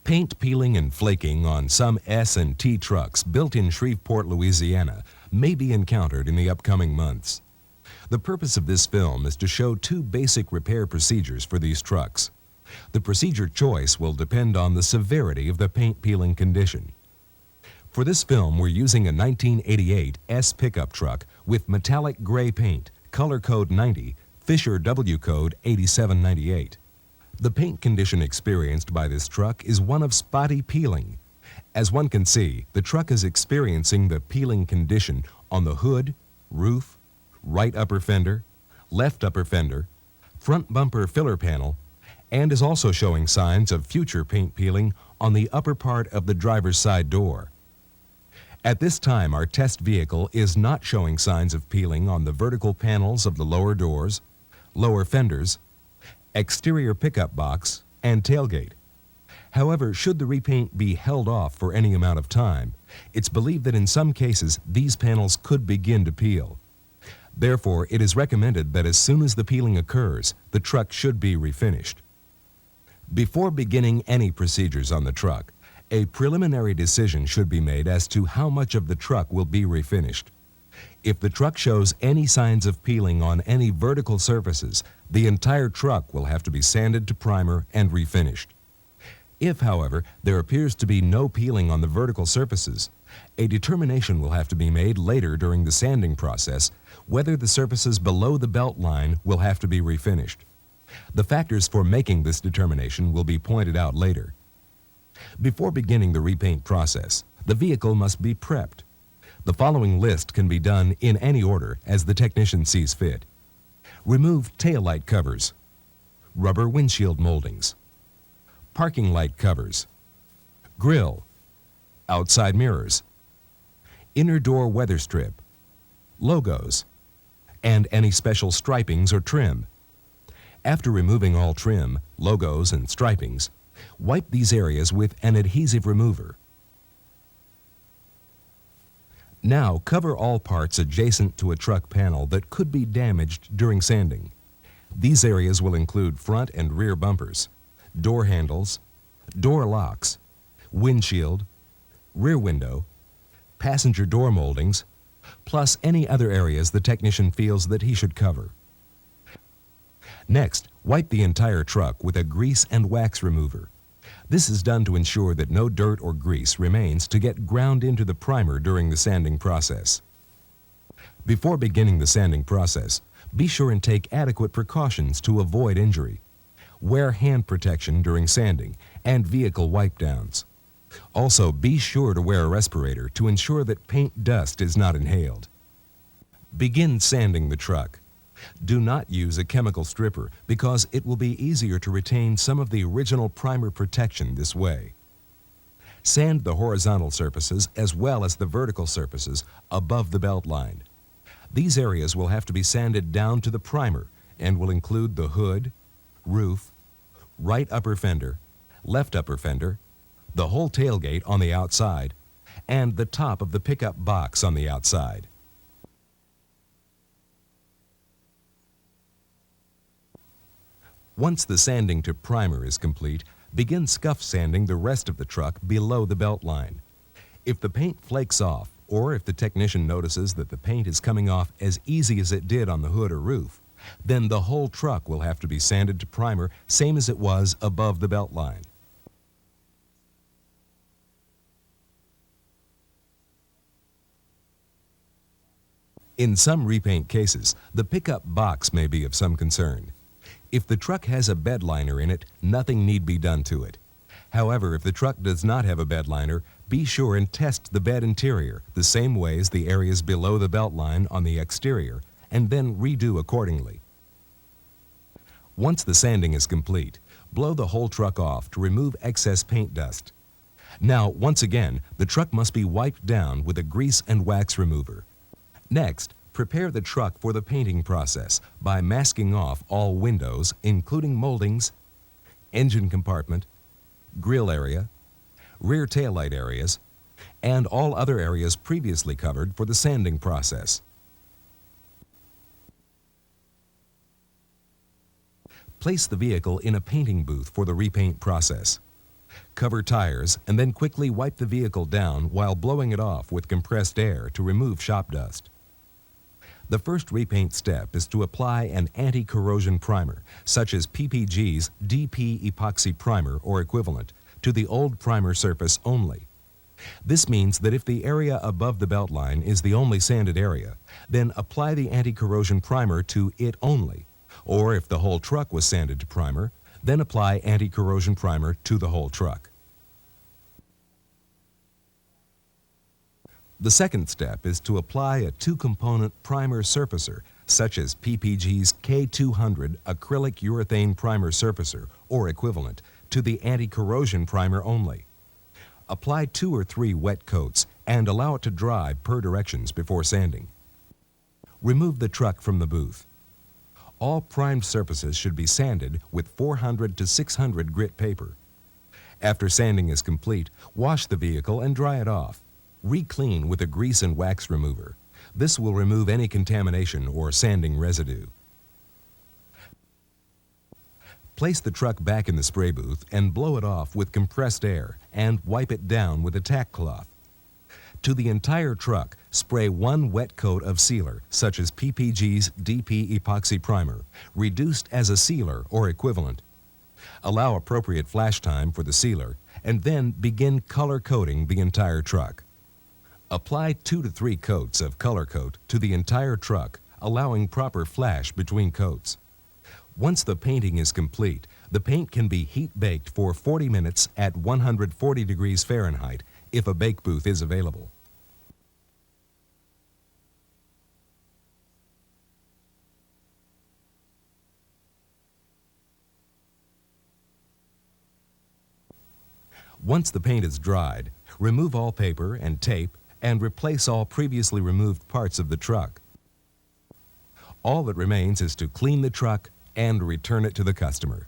Paint peeling and flaking on some S and T trucks built in Shreveport, Louisiana may be encountered in the upcoming months. The purpose of this film is to show two basic repair procedures for these trucks. The procedure choice will depend on the severity of the paint peeling condition. For this film, we're using a 1988 S pickup truck with metallic gray paint, color code 90, Fisher W code 8798. The paint condition experienced by this truck is one of spotty peeling. As one can see, the truck is experiencing the peeling condition on the hood, roof, right upper fender, left upper fender, front bumper filler panel, and is also showing signs of future paint peeling on the upper part of the driver's side door. At this time, our test vehicle is not showing signs of peeling on the vertical panels of the lower doors, lower fenders, exterior pickup box, and tailgate. However, should the repaint be held off for any amount of time, it's believed that in some cases these panels could begin to peel. Therefore, it is recommended that as soon as the peeling occurs, the truck should be refinished. Before beginning any procedures on the truck, a preliminary decision should be made as to how much of the truck will be refinished. If the truck shows any signs of peeling on any vertical surfaces, the entire truck will have to be sanded to primer and refinished. If, however, there appears to be no peeling on the vertical surfaces, a determination will have to be made later during the sanding process whether the surfaces below the belt line will have to be refinished. The factors for making this determination will be pointed out later. Before beginning the repaint process, the vehicle must be prepped. The following list can be done in any order as the technician sees fit. Remove taillight covers, rubber windshield moldings, parking light covers, grille, outside mirrors, inner door weather strip, logos, and any special stripings or trim. After removing all trim, logos, and stripings, wipe these areas with an adhesive remover. Now cover all parts adjacent to a truck panel that could be damaged during sanding. These areas will include front and rear bumpers, door handles, door locks, windshield, rear window, passenger door moldings, plus any other areas the technician feels that he should cover. Next, wipe the entire truck with a grease and wax remover. This is done to ensure that no dirt or grease remains to get ground into the primer during the sanding process. Before beginning the sanding process, be sure and take adequate precautions to avoid injury. Wear hand protection during sanding and vehicle wipe downs. Also, be sure to wear a respirator to ensure that paint dust is not inhaled. Begin sanding the truck. Do not use a chemical stripper because it will be easier to retain some of the original primer protection this way. Sand the horizontal surfaces as well as the vertical surfaces above the belt line. These areas will have to be sanded down to the primer and will include the hood, roof, right upper fender, left upper fender, the whole tailgate on the outside, and the top of the pickup box on the outside. Once the sanding to primer is complete, begin scuff sanding the rest of the truck below the belt line. If the paint flakes off, or if the technician notices that the paint is coming off as easy as it did on the hood or roof, then the whole truck will have to be sanded to primer, same as it was above the belt line. In some repaint cases, the pickup box may be of some concern. If the truck has a bed liner in it, nothing need be done to it. However, if the truck does not have a bed liner, be sure and test the bed interior the same way as the areas below the belt line on the exterior, and then redo accordingly. Once the sanding is complete, blow the whole truck off to remove excess paint dust. Now, once again, the truck must be wiped down with a grease and wax remover. Next, prepare the truck for the painting process by masking off all windows, including moldings, engine compartment, grille area, rear taillight areas, and all other areas previously covered for the sanding process. Place the vehicle in a painting booth for the repaint process. Cover tires and then quickly wipe the vehicle down while blowing it off with compressed air to remove shop dust. The first repaint step is to apply an anti-corrosion primer, such as PPG's DP epoxy primer or equivalent, to the old primer surface only. This means that if the area above the belt line is the only sanded area, then apply the anti-corrosion primer to it only. Or if the whole truck was sanded to primer, then apply anti-corrosion primer to the whole truck. The second step is to apply a two-component primer surfacer, such as PPG's K200 acrylic urethane primer surfacer or equivalent, to the anti-corrosion primer only. Apply 2 or 3 wet coats and allow it to dry per directions before sanding. Remove the truck from the booth. All primed surfaces should be sanded with 400 to 600 grit paper. After sanding is complete, wash the vehicle and dry it off. Re-clean with a grease and wax remover. This will remove any contamination or sanding residue. Place the truck back in the spray booth and blow it off with compressed air and wipe it down with a tack cloth. To the entire truck, spray 1 wet coat of sealer, such as PPG's DP epoxy primer, reduced as a sealer or equivalent. Allow appropriate flash time for the sealer and then begin color coating the entire truck. Apply 2 to 3 coats of color coat to the entire truck, allowing proper flash between coats. Once the painting is complete, the paint can be heat baked for 40 minutes at 140 degrees Fahrenheit if a bake booth is available. Once the paint is dried, remove all paper and tape and replace all previously removed parts of the truck. All that remains is to clean the truck and return it to the customer.